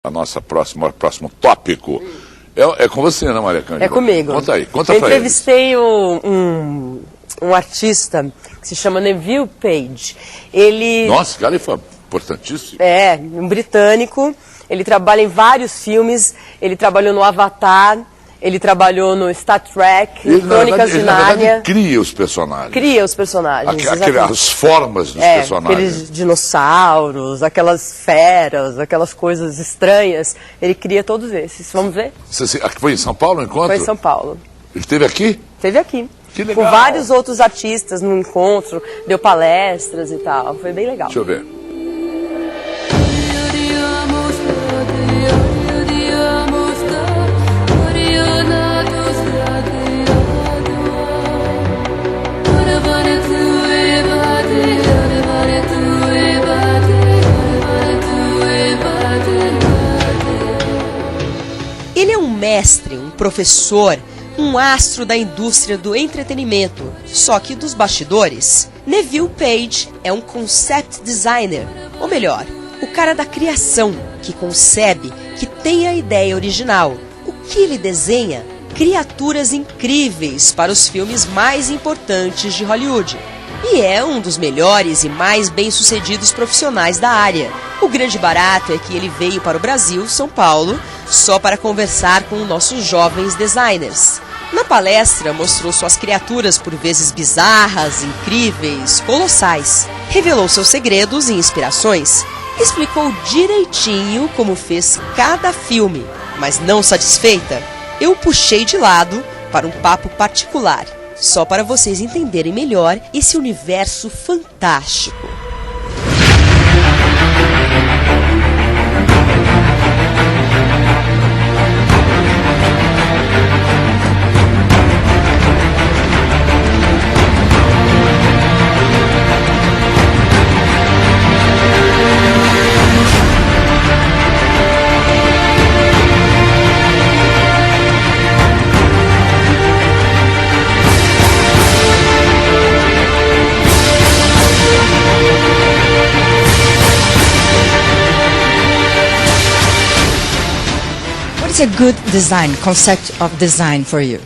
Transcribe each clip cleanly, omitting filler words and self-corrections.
A nossa próximo tópico é com você, né, Maria Cândida? É comigo. Conta aí, conta pra eles. Eu entrevistei um artista que se chama Neville Page. Ele... Nossa, cara, ele foi importantíssimo. É, um britânico. Ele trabalha em vários filmes. Ele trabalhou no Avatar. Ele trabalhou no StarTreck, Ele, Crônicas de na verdade, Nárnia. cria os personagens. Cria os personagens, As formas dos personagens. Aqueles dinossauros, aquelas feras, aquelas coisas estranhas. Ele cria todos esses. Vamos ver? Foi em São Paulo o encontro? Foi em São Paulo. Ele esteve aqui? Esteve aqui. Que legal. Com vários outros artistas no encontro, deu palestras e tal. Foi bem legal. Deixa eu ver. Ele é um mestre, um professor, um astro da indústria do entretenimento, só que dos bastidores. Neville Page é um concept designer, ou melhor, o cara da criação, que concebe, que tem a ideia original. O que ele desenha? Criaturas incríveis para os filmes mais importantes de Hollywood. E é um dos melhores e mais bem-sucedidos profissionais da área. O grande barato é que ele veio para o Brasil, São Paulo, só para conversar com nossos jovens designers. Na palestra, mostrou suas criaturas por vezes bizarras, incríveis, colossais. Revelou seus segredos e inspirações. Explicou direitinho como fez cada filme. Mas não satisfeita, eu o puxei de lado para um papo particular, só para vocês entenderem melhor esse universo fantástico. What's a good design, concept of design for you?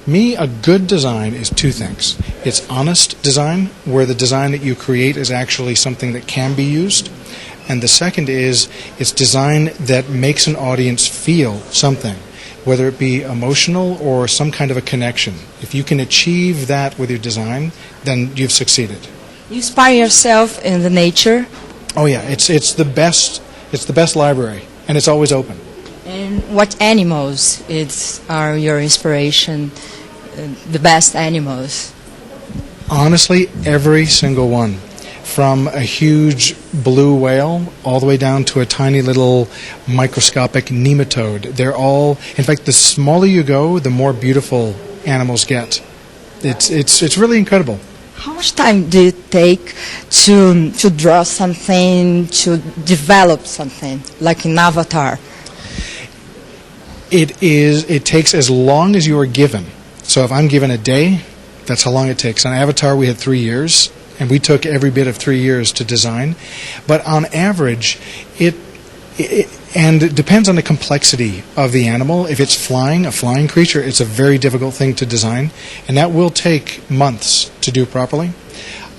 Me, a good design is two things. It's honest design, where the design that you create is actually something that can be used. And the second is, it's design that makes an audience feel something, whether it be emotional or some kind of a connection. If you can achieve that with your design, then you've succeeded. You inspire yourself in the nature? Oh yeah, it's the best library, and it's always open. And what animals are your inspiration, the best animals? Honestly, every single one. From a huge blue whale all the way down to a tiny little microscopic nematode. They're all, in fact, the smaller you go, the more beautiful animals get. It's really incredible. How much time do you take to draw something, to develop something, like in Avatar? It takes as long as you are given. So if I'm given a day, that's how long it takes. On Avatar we had 3 years, and we took every bit of 3 years to design. But on average, it depends on the complexity of the animal. If it's a flying creature, it's a very difficult thing to design, and that will take months to do properly.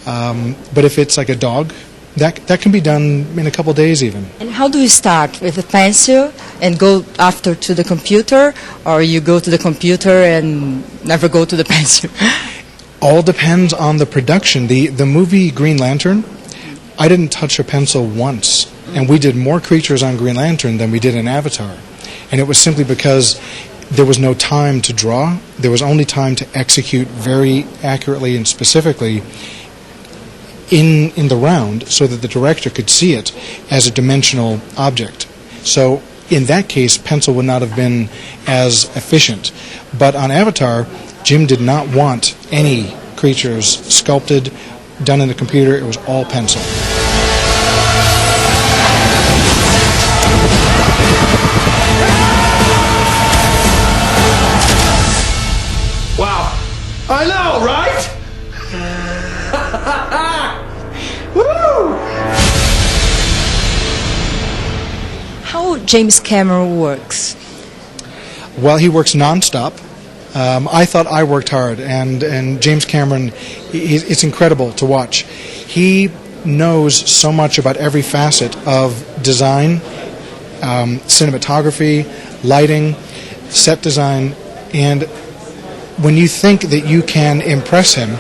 But if it's like a dog, that can be done in a couple days even. And how do you start? With a pencil and go after to the computer, or you go to the computer and never go to the pencil? All depends on the production. The movie Green Lantern, I didn't touch a pencil once, and we did more creatures on Green Lantern than we did in Avatar. And it was simply because there was no time to draw. There was only time to execute very accurately and specifically in the round, so that the director could see it as a dimensional object. So in that case, pencil would not have been as efficient. But on Avatar, Jim did not want any creatures sculpted, done in the computer. It was all pencil. Wow. I know, right? Woo! James Cameron works? Well, he works nonstop. I thought I worked hard, and James Cameron, it's incredible to watch. He knows so much about every facet of design, cinematography, lighting, set design, and when you think that you can impress him,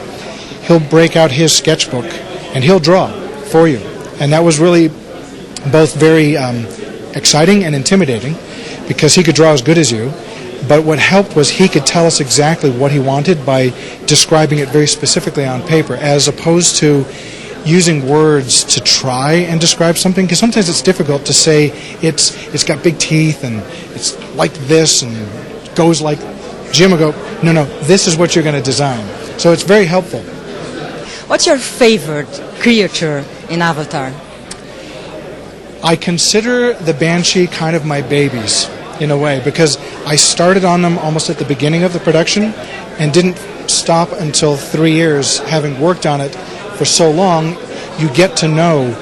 he'll break out his sketchbook and he'll draw for you. And that was really both very exciting and intimidating because he could draw as good as you. But what helped was he could tell us exactly what he wanted by describing it very specifically on paper, as opposed to using words to try and describe something, because sometimes it's difficult to say it's got big teeth and it's like this and goes like. Jim will go, no, this is what you're going to design. So it's very helpful. What's your favorite creature in Avatar? I consider the Banshee kind of my babies, in a way, because I started on them almost at the beginning of the production and didn't stop until 3 years. Having worked on it for so long, you get to know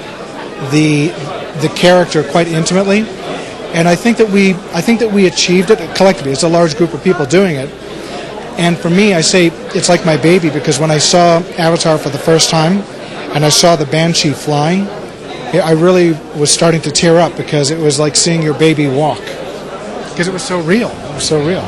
the character quite intimately. And I think that we achieved it collectively. It's a large group of people doing it. And for me, I say it's like my baby, because when I saw Avatar for the first time and I saw the Banshee flying, I really was starting to tear up, because it was like seeing your baby walk. Because it was so real. It was so real.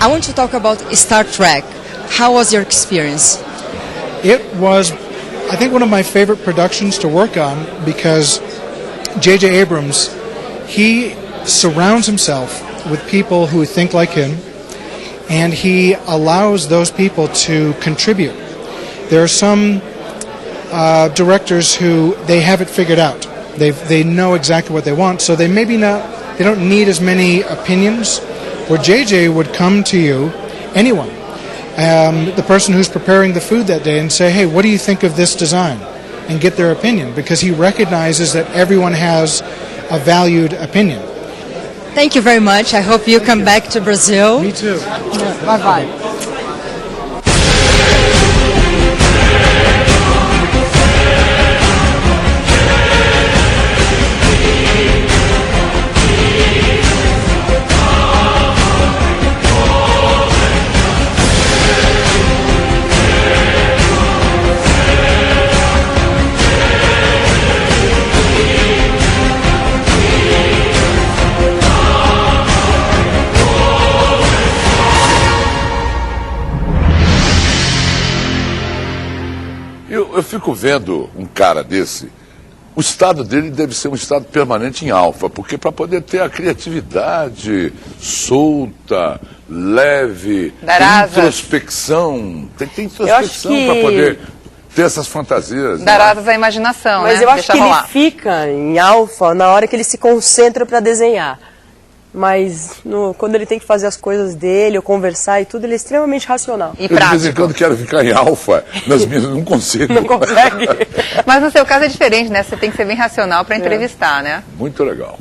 I want to talk about StarTreck. How was your experience? It was, I think, one of my favorite productions to work on, because J.J. Abrams, he surrounds himself with people who think like him, and he allows those people to contribute. There are some directors who they have it figured out. They know exactly what they want, so they don't need as many opinions. Where JJ would come to you, anyone, the person who's preparing the food that day, and say, hey, what do you think of this design? And get their opinion, because he recognizes that everyone has a valued opinion. Thank you very much. I hope you come back to Brazil. Me too. Bye-bye. Eu fico vendo um cara desse, o estado dele deve ser um estado permanente em alfa, porque para poder ter a criatividade solta, leve, introspecção, tem que ter introspecção para poder ter essas fantasias. Dar asas à imaginação, Mas né? eu acho que ele fica em alfa na hora que ele se concentra para desenhar. Mas quando ele tem que fazer as coisas dele, ou conversar e tudo, ele é extremamente racional. E prático. De vez em quando quero ficar em alfa, nas minhas não consigo. Não consegue. Mas no seu caso é diferente, né? Você tem que ser bem racional para entrevistar, né? Muito legal.